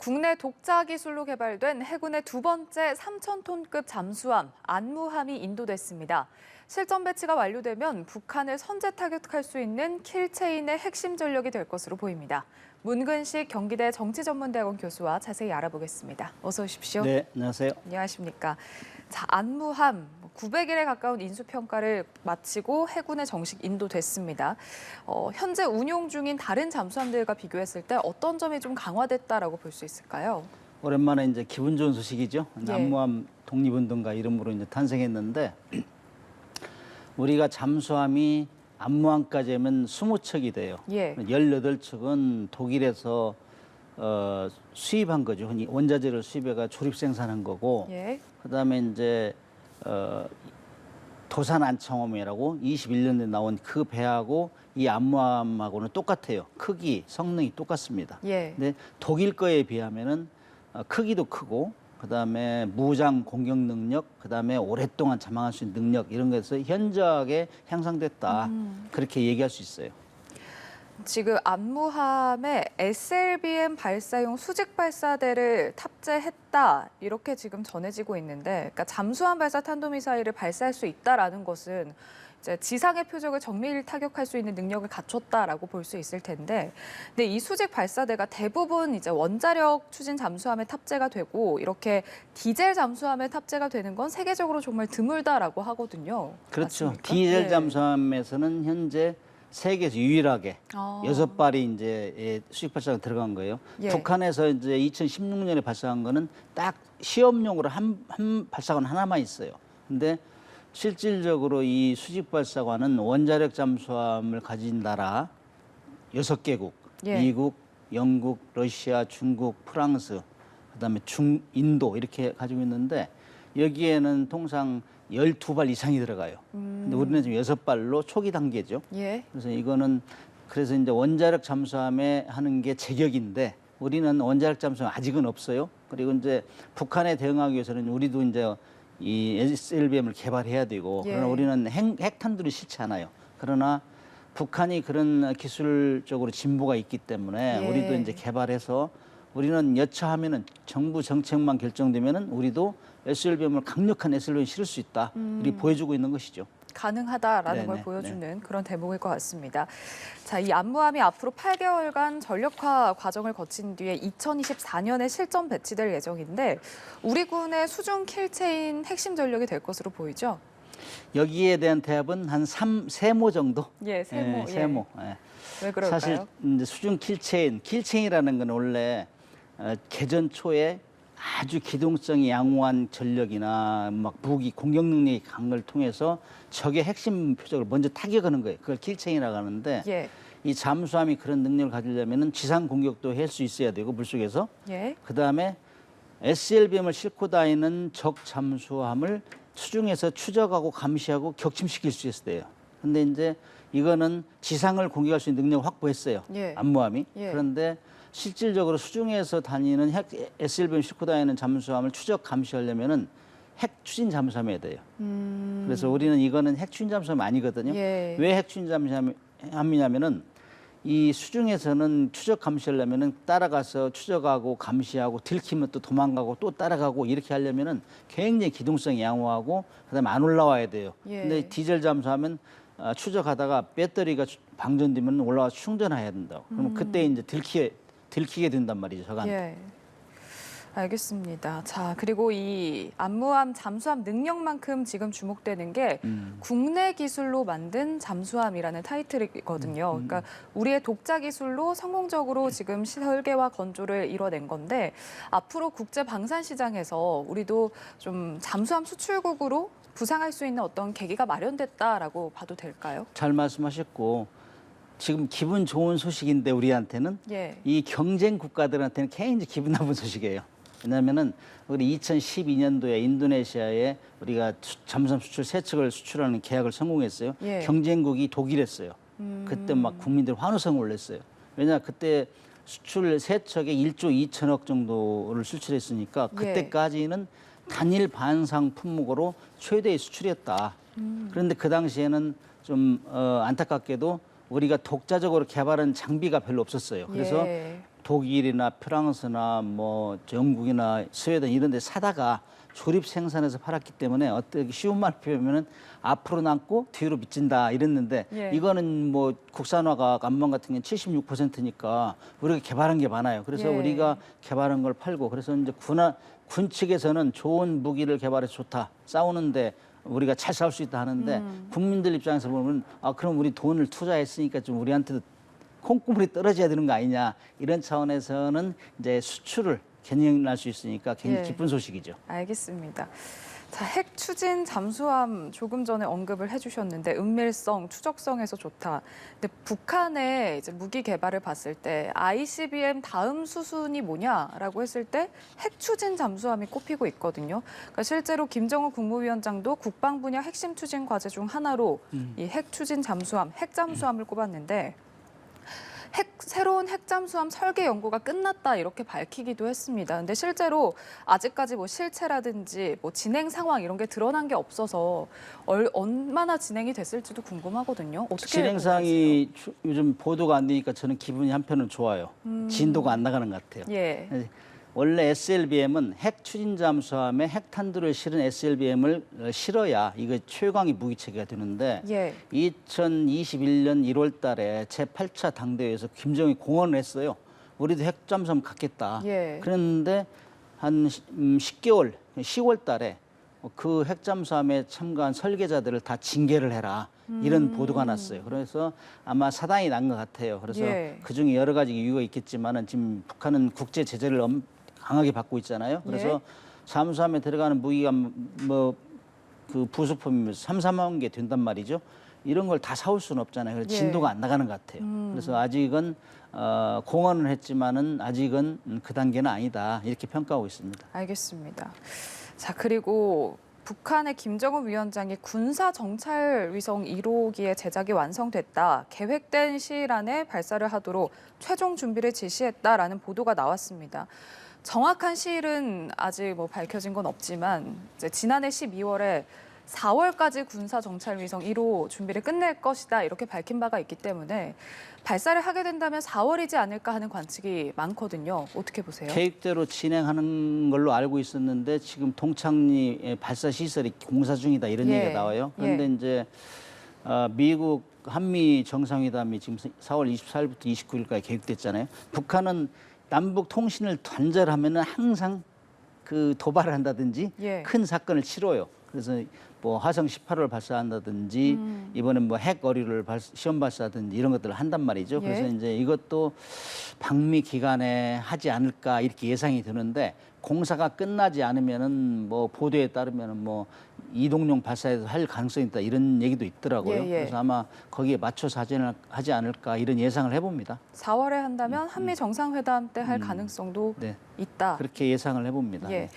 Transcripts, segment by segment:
국내 독자 기술로 개발된 해군의 두 번째 3,000톤급 잠수함 안무함이 인도됐습니다. 실전 배치가 완료되면 북한을 선제 타격할 수 있는 킬체인의 핵심 전력이 될 것으로 보입니다. 문근식 경기대 정치전문대학원 교수와 자세히 알아보겠습니다. 어서 오십시오. 네, 안녕하세요. 안녕하십니까. 자, 안무함 900일에 가까운 인수평가를 마치고 해군에 정식 인도됐습니다. 현재 운용 중인 다른 잠수함들과 비교했을 때 어떤 점이 좀 강화됐다라고 볼 수 있을까요? 오랜만에 이제 기분 좋은 소식이죠. 예. 안무함 독립운동가 이름으로 이제 탄생했는데 우리가 잠수함이 안무함까지 하면 20척이 돼요. 예. 18척은 독일에서 수입한 거죠. 흔히 원자재를 수입해가 조립 생산한 거고, 예. 그다음에 이제 도산 안창호이라고 21년에 나온 그 배하고 이 안무함하고는 똑같아요. 크기, 성능이 똑같습니다. 예. 근데 독일 거에 비하면은 크기도 크고, 그다음에 무장 공격 능력, 그다음에 오랫동안 잠항할 수 있는 능력 이런 것에서 현저하게 향상됐다. 그렇게 얘기할 수 있어요. 지금 안무함에 SLBM 발사용 수직 발사대를 탑재했다 이렇게 지금 전해지고 있는데, 그러니까 잠수함 발사 탄도미사일을 발사할 수 있다라는 것은 이제 지상의 표적을 정밀 타격할 수 있는 능력을 갖췄다라고 볼 수 있을 텐데, 근데 이 수직 발사대가 대부분 이제 원자력 추진 잠수함에 탑재가 되고 이렇게 디젤 잠수함에 탑재가 되는 건 세계적으로 정말 드물다라고 하거든요. 그렇죠. 맞습니까? 디젤 예. 잠수함에서는 현재 세계에서 유일하게 아. 6발이 이제 수직 발사가 들어간 거예요. 예. 북한에서 이제 2016년에 발사한 거는 딱 시험용으로 한 발사관 하나만 있어요. 근데 실질적으로 이 수직 발사관은 원자력 잠수함을 가진 나라 6개국, 예. 미국, 영국, 러시아, 중국, 프랑스, 그다음에 인도 이렇게 가지고 있는데 여기에는 통상 12발 이상이 들어가요. 근데 우리는 지금 6발로 초기 단계죠. 예. 그래서 이거는 그래서 이제 원자력 잠수함에 하는 게 제격인데 우리는 원자력 잠수함 아직은 없어요. 그리고 이제 북한에 대응하기 위해서는 우리도 이제 이 SLBM을 개발해야 되고, 예. 그러나 우리는 핵탄두를 싫지 않아요. 그러나 북한이 그런 기술적으로 진보가 있기 때문에 예. 우리도 이제 개발해서 우리는 여차하면은 정부 정책만 결정되면은 우리도 SLBM을 강력한 SLBM을 실을 수 있다. 이렇게 보여주고 있는 것이죠. 가능하다라는 네네, 걸 보여주는 그런 대목일 것 같습니다. 자, 이 안무함이 앞으로 8개월간 전력화 과정을 거친 뒤에 2024년에 실전 배치될 예정인데 우리 군의 수중 킬체인 핵심 전력이 될 것으로 보이죠? 여기에 대한 대답은 한 3모 정도? 예, 세모. 예, 세모. 예. 왜 그럴까요? 사실 이제 수중 킬체인이라는 건 원래 개전 초에 아주 기동성이 양호한 전력이나 막 무기 공격 능력이 강한 걸 통해서 적의 핵심 표적을 먼저 타격하는 거예요. 그걸 킬체인이라고 하는데 예. 이 잠수함이 그런 능력을 가지려면은 지상 공격도 할 수 있어야 되고 물속에서 예. 그다음에 SLBM을 싣고 다니는 적 잠수함을 수중에서 추적하고 감시하고 격침시킬 수 있어야 돼요. 근데 이제 이거는 지상을 공격할 수 있는 능력을 확보했어요. 예. 안무함이. 예. 그런데 실질적으로 수중에서 다니는 SLBM 싣고 다니는 잠수함을 추적 감시하려면은 핵 추진 잠수함이어야 돼요. 그래서 우리는 이거는 핵 추진 잠수함이 아니거든요. 예. 왜 핵 추진 잠수함이냐면은 이 수중에서는 추적 감시하려면은 따라가서 추적하고 감시하고 들키면 또 도망가고 또 따라가고 이렇게 하려면은 굉장히 기동성이 양호하고 그다음에 안 올라와야 돼요. 예. 근데 디젤 잠수하면 추적하다가 배터리가 방전되면 올라와서 충전해야 된다고. 그러면 그때 이제 들키게 된단 말이죠, 저간테. 예. 알겠습니다. 자, 그리고 이 안무함 잠수함 능력만큼 지금 주목되는 게 국내 기술로 만든 잠수함이라는 타이틀이거든요. 그러니까 우리의 독자 기술로 성공적으로 지금 설계와 건조를 이뤄낸 건데 앞으로 국제 방산 시장에서 우리도 좀 잠수함 수출국으로 부상할 수 있는 어떤 계기가 마련됐다라고 봐도 될까요? 잘 말씀하셨고 지금 기분 좋은 소식인데 우리한테는 예. 이 경쟁 국가들한테는 굉장히 기분 나쁜 소식이에요. 왜냐하면은 우리 2012년도에 인도네시아에 우리가 잠수함 수출 3척을 수출하는 계약을 성공했어요. 예. 경쟁국이 독일이었어요. 그때 막 국민들 환호성 올렸어요. 왜냐 그때 수출 3척에 1조 2천억 정도를 수출했으니까 그때까지는 단일 반상 품목으로 최대의 수출이었다. 그런데 그 당시에는 좀 안타깝게도 우리가 독자적으로 개발한 장비가 별로 없었어요. 그래서 예. 독일이나 프랑스나 뭐 영국이나 스웨덴 이런 데 사다가 조립 생산해서 팔았기 때문에 어떻게 쉬운 말 표현하면은 앞으로 남고 뒤로 미친다 이랬는데 예. 이거는 뭐 국산화가 안마 같은 경우는 76%니까 우리가 개발한 게 많아요. 그래서 예. 우리가 개발한 걸 팔고 그래서 이제 군 측에서는 좋은 무기를 개발해서 좋다. 싸우는데 우리가 잘 싸울 수 있다 하는데 국민들 입장에서 보면 아 그럼 우리 돈을 투자했으니까 좀 우리한테도 콩고물이 떨어져야 되는 거 아니냐 이런 차원에서는 이제 수출을 견인할 수 있으니까 굉장히 예. 기쁜 소식이죠. 알겠습니다. 자, 핵 추진 잠수함 조금 전에 언급을 해주셨는데 은밀성, 추적성에서 좋다. 근데 북한의 이제 무기 개발을 봤을 때 ICBM 다음 수순이 뭐냐라고 했을 때 핵 추진 잠수함이 꼽히고 있거든요. 그러니까 실제로 김정은 국무위원장도 국방 분야 핵심 추진 과제 중 하나로 이 핵 추진 잠수함, 핵 잠수함을 꼽았는데. 새로운 핵잠수함 설계 연구가 끝났다 이렇게 밝히기도 했습니다. 근데 실제로 아직까지 뭐 실체라든지 뭐 진행 상황 이런 게 드러난 게 없어서 얼마나 진행이 됐을지도 궁금하거든요. 어떻게 진행상이 요즘 보도가 안 되니까 저는 기분이 한편은 좋아요. 진도가 안 나가는 것 같아요. 예. 원래 SLBM은 핵 추진 잠수함에 핵탄두를 실은 SLBM을 실어야 이거 최강의 무기 체계가 되는데 예. 2021년 1월 달에 제8차 당대회에서 김정일이 공언을 했어요. 우리도 핵 잠수함 갖겠다. 예. 그랬는데 한 10개월, 10월 달에 그 핵 잠수함에 참가한 설계자들을 다 징계를 해라. 이런 보도가 났어요. 그래서 아마 사단이 난 것 같아요. 그래서 예. 그중에 여러 가지 이유가 있겠지만은 지금 북한은 국제 제재를 강하게 받고 있잖아요. 그래서 예. 잠수함에 들어가는 무기가 뭐 그 부속품이 3-4만 개 된단 말이죠. 이런 걸 다 사올 수는 없잖아요. 그래서 예. 진도가 안 나가는 것 같아요. 그래서 아직은 공언을 했지만은 아직은 그 단계는 아니다. 이렇게 평가하고 있습니다. 알겠습니다. 자, 그리고 북한의 김정은 위원장이 군사 정찰 위성 1호기의 제작이 완성됐다. 계획된 시일 안에 발사를 하도록 최종 준비를 지시했다라는 보도가 나왔습니다. 정확한 시일은 아직 뭐 밝혀진 건 없지만 이제 지난해 12월에 4월까지 군사 정찰 위성 1호 준비를 끝낼 것이다 이렇게 밝힌 바가 있기 때문에 발사를 하게 된다면 4월이지 않을까 하는 관측이 많거든요. 어떻게 보세요? 계획대로 진행하는 걸로 알고 있었는데 지금 동창리 발사 시설이 공사 중이다 이런 예. 얘기가 나와요. 그런데 이제 미국 한미 정상회담이 지금 4월 24일부터 29일까지 계획됐잖아요. 북한은 남북 통신을 단절하면은 항상 그 도발을 한다든지 예. 큰 사건을 치러요. 그래서 뭐 화성 18호를 발사한다든지 이번엔 뭐 핵 어류를 시험 발사하든지 이런 것들을 한단 말이죠. 예. 그래서 이제 이것도 방미 기간에 하지 않을까 이렇게 예상이 드는데 공사가 끝나지 않으면은 뭐 보도에 따르면은 뭐 이동용 발사에도 할 가능성이 있다 이런 얘기도 있더라고요. 예, 예. 그래서 아마 거기에 맞춰서 하지 않을까 이런 예상을 해봅니다. 4월에 한다면 한미 정상회담 때 할 가능성도 네. 있다. 그렇게 예상을 해봅니다. 예.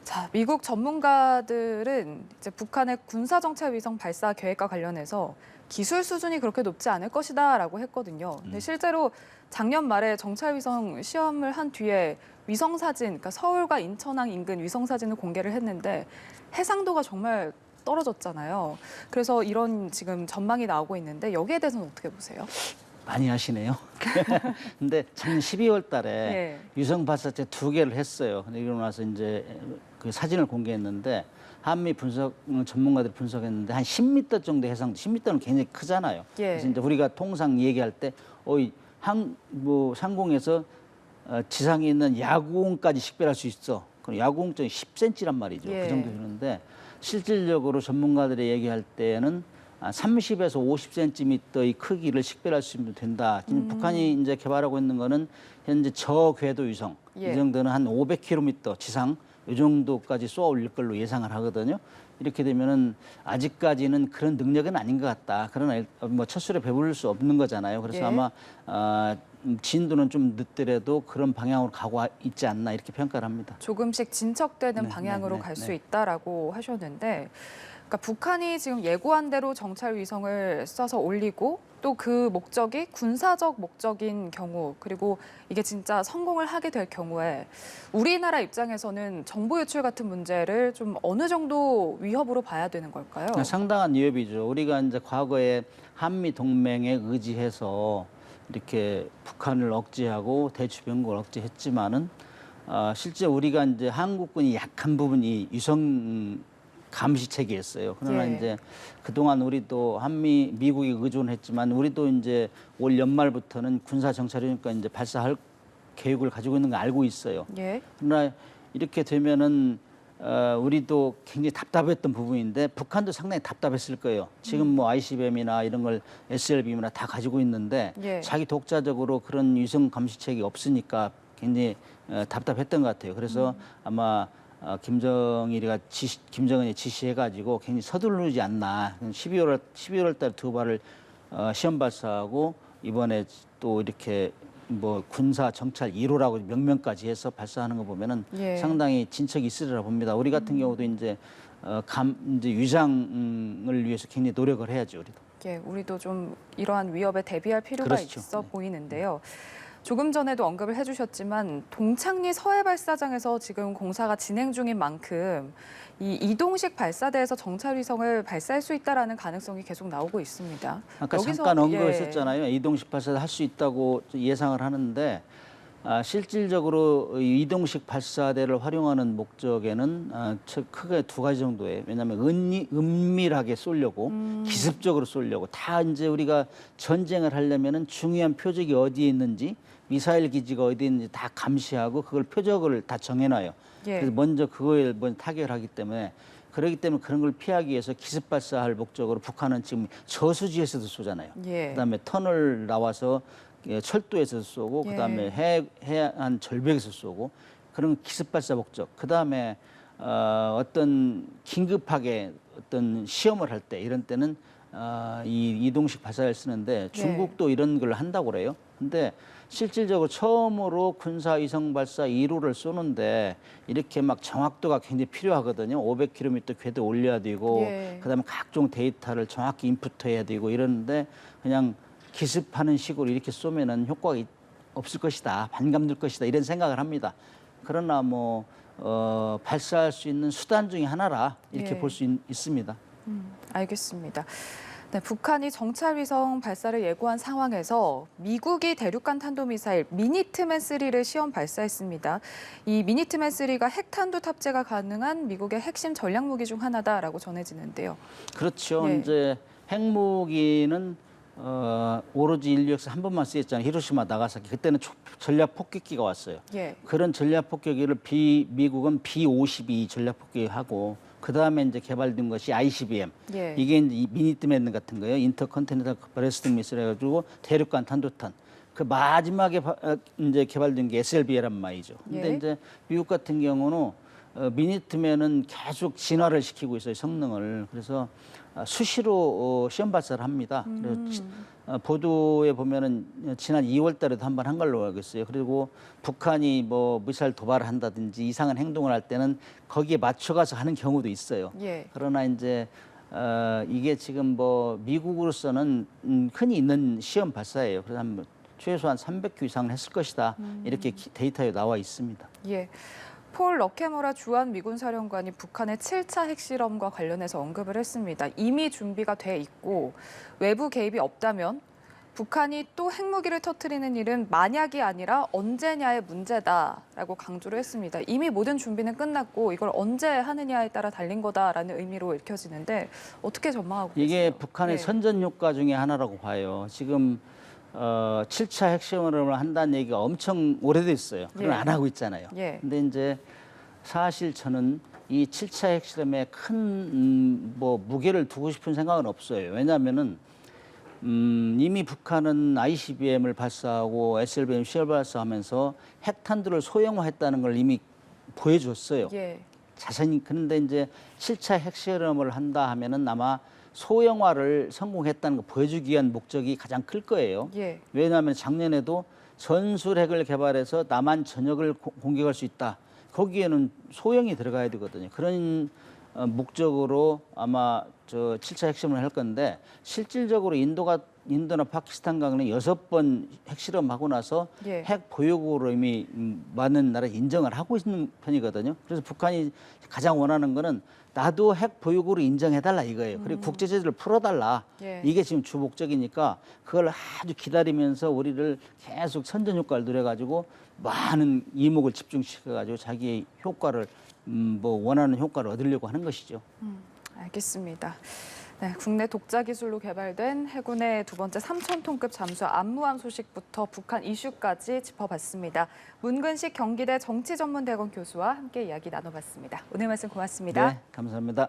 자, 미국 전문가들은 이제 북한의 군사정찰 위성 발사 계획과 관련해서 기술 수준이 그렇게 높지 않을 것이다라고 했거든요. 근데 실제로 작년 말에 정찰 위성 시험을 한 뒤에 위성 사진, 그러니까 서울과 인천항 인근 위성 사진을 공개를 했는데 해상도가 정말 떨어졌잖아요. 그래서 이런 지금 전망이 나오고 있는데 여기에 대해서는 어떻게 보세요? 많이 하시네요. 근데 작년 12월 달에 예. 위성 발사체 2개를 했어요. 근데 이러고 나서 이제 그 사진을 공개했는데 한미 분석 전문가들이 분석했는데 한 10m 정도 해상도, 10m는 굉장히 크잖아요. 예. 그래서 이제 우리가 통상 얘기할 때 상공에서 지상에 있는 야구공까지 식별할 수 있어. 그럼 야구공정이 10cm란 말이죠. 예. 그 정도 되는데 실질적으로 전문가들이 얘기할 때는 30에서 50cm의 크기를 식별할 수 있으면 된다. 지금 북한이 이제 개발하고 있는 거는 현재 저궤도 위성 예. 이 정도는 한 500km 지상 이 정도까지 쏘아 올릴 걸로 예상을 하거든요. 이렇게 되면은 아직까지는 그런 능력은 아닌 것 같다. 그러나 뭐 첫술에 배부를 수 없는 거잖아요. 그래서 예. 아마 진도는 좀 늦더라도 그런 방향으로 가고 있지 않나 이렇게 평가를 합니다. 조금씩 진척되는 네, 방향으로 네, 갈 수 네. 있다라고 하셨는데, 그러니까 북한이 지금 예고한 대로 정찰 위성을 쏴서 올리고 또 그 목적이 군사적 목적인 경우, 그리고 이게 진짜 성공을 하게 될 경우에 우리나라 입장에서는 정보 유출 같은 문제를 좀 어느 정도 위협으로 봐야 되는 걸까요? 상당한 위협이죠. 우리가 이제 과거에 한미 동맹에 의지해서 이렇게 북한을 억제하고 대주변국을 억제했지만은 실제 우리가 이제 한국군이 약한 부분이 위성 감시 체계였어요. 그러나 예. 이제 그동안 우리도 미국에 의존했지만 우리도 이제 올 연말부터는 군사 정찰이니까 이제 발사할 계획을 가지고 있는 거 알고 있어요. 예. 그러나 이렇게 되면은 우리도 굉장히 답답했던 부분인데 북한도 상당히 답답했을 거예요. 지금 뭐 ICBM이나 이런 걸 SLBM이나 다 가지고 있는데 예. 자기 독자적으로 그런 위성 감시책이 없으니까 굉장히 답답했던 것 같아요. 그래서 아마 김정은이 지시해가지고 굉장히 서두르지 않나. 12월 달 두 발을 시험 발사하고 이번에 또 이렇게 뭐 군사 정찰 1호라고 명명까지 해서 발사하는 거 보면은 예. 상당히 진척이 있으리라 봅니다. 우리 같은 경우도 이제 이제 위장을 위해서 굉장히 노력을 해야죠, 우리도. 예, 우리도 좀 이러한 위협에 대비할 필요가 그렇죠. 있어 네. 보이는데요. 조금 전에도 언급을 해주셨지만 동창리 서해 발사장에서 지금 공사가 진행 중인 만큼 이 이동식 발사대에서 정찰 위성을 발사할 수 있다라는 가능성이 계속 나오고 있습니다. 아까 여기서- 잠깐 언급했었잖아요. 예. 이동식 발사를 할 수 있다고 예상을 하는데 실질적으로 이 이동식 발사대를 활용하는 목적에는 크게 두 가지 정도예요. 왜냐하면 은밀하게 쏘려고 기습적으로 쏘려고 다 이제 우리가 전쟁을 하려면은 중요한 표적이 어디에 있는지 미사일 기지가 어디에 있는지 다 감시하고 그걸 표적을 다 정해놔요. 예. 그래서 먼저 그거에 먼저 타격을 하기 때문에 그렇기 때문에 그런 걸 피하기 위해서 기습 발사할 목적으로 북한은 지금 저수지에서도 쏘잖아요. 예. 그다음에 터널 나와서 철도에서 쏘고 예. 그다음에 해안 절벽에서 쏘고 그런 기습 발사 목적. 그다음에 어떤 긴급하게 어떤 시험을 할 때 이런 때는 이 이동식 발사를 쓰는데 중국도 이런 걸 한다고 그래요. 근데 실질적으로 처음으로 군사 위성 발사 1호를 쏘는데 이렇게 막 정확도가 굉장히 필요하거든요. 500km 궤도 올려야 되고 예. 그다음에 각종 데이터를 정확히 인풋해야 되고 이러는데 그냥 기습하는 식으로 이렇게 쏘면은 효과가 없을 것이다, 반감될 것이다 이런 생각을 합니다. 그러나 뭐 발사할 수 있는 수단 중에 하나라 이렇게 예. 볼 수 있습니다. 알겠습니다. 네, 북한이 정찰 위성 발사를 예고한 상황에서 미국이 대륙간 탄도미사일 미니트맨3를 시험 발사했습니다. 이 미니트맨3가 핵탄두 탑재가 가능한 미국의 핵심 전략 무기 중 하나다라고 전해지는데요. 그렇죠. 예. 이제 핵무기는 오로지 인류 역사 한 번만 쓰였잖아요. 히로시마, 나가사키. 그때는 전략 폭격기가 왔어요. 예. 그런 전략 폭격기를 미국은 B-52 전략 폭격기하고 그 다음에 이제 개발된 것이 ICBM. 예. 이게 이제 이 미니트맨 같은 거예요. 인터컨티넨탈 버레스틱 미사일 해가지고 대륙간 탄도탄. 그 마지막에 이제 개발된 게 SLB란 말이죠. 근데 예. 이제 미국 같은 경우는 미니트맨은 계속 진화를 시키고 있어요, 성능을. 그래서 수시로 시험 발사를 합니다. 그래서 보도에 보면은 지난 2월 달에도 한 번 한 걸로 알고 있어요. 그리고 북한이 뭐 미사일 도발을 한다든지 이상한 행동을 할 때는 거기에 맞춰가서 하는 경우도 있어요. 예. 그러나 이제 이게 지금 뭐 미국으로서는 흔히 있는 시험 발사예요. 그래서 최소한 300회 이상은 했을 것이다. 이렇게 데이터에 나와 있습니다. 예. 폴 러케모라 주한 미군 사령관이 북한의 7차 핵실험과 관련해서 언급을 했습니다. 이미 준비가 돼 있고 외부 개입이 없다면 북한이 또 핵무기를 터뜨리는 일은 만약이 아니라 언제냐의 문제다라고 강조를 했습니다. 이미 모든 준비는 끝났고 이걸 언제 하느냐에 따라 달린 거다라는 의미로 읽혀지는데 어떻게 전망하고 계세요? 이게 북한의 네. 선전 효과 중에 하나라고 봐요. 지금 7차 핵실험을 한다는 얘기가 엄청 오래됐어요. 그러나 예. 안 하고 있잖아요. 예. 근데 이제 사실 저는 이 7차 핵실험에 큰 뭐 무게를 두고 싶은 생각은 없어요. 왜냐하면은 이미 북한은 ICBM을 발사하고 SLBM 시험 발사하면서 핵탄두를 소형화했다는 걸 이미 보여줬어요. 예. 자신이. 그런데 이제 7차 핵실험을 한다 하면은 아마 소형화를 성공했다는 거 보여주기 위한 목적이 가장 클 거예요. 예. 왜냐하면 작년에도 전술핵을 개발해서 남한 전역을 공격할 수 있다. 거기에는 소형이 들어가야 되거든요. 그런 목적으로 아마 저 7차 핵실험을 할 건데 실질적으로 인도나 파키스탄 강은 6번 핵실험하고 나서 예. 핵 보유국으로 이미 많은 나라 인정을 하고 있는 편이거든요. 그래서 북한이 가장 원하는 거는 나도 핵 보유국으로 인정해달라 이거예요. 그리고 국제 제재를 풀어달라. 예. 이게 지금 주 목적이니까 그걸 아주 기다리면서 우리를 계속 선전 효과를 누려가지고 많은 이목을 집중시켜가지고 자기의 효과를 뭐 원하는 효과를 얻으려고 하는 것이죠. 알겠습니다. 네, 국내 독자 기술로 개발된 해군의 두 번째 3,000톤급 잠수함 안무함 소식부터 북한 이슈까지 짚어봤습니다. 문근식 경기대 정치전문대학원 교수와 함께 이야기 나눠봤습니다. 오늘 말씀 고맙습니다. 네, 감사합니다.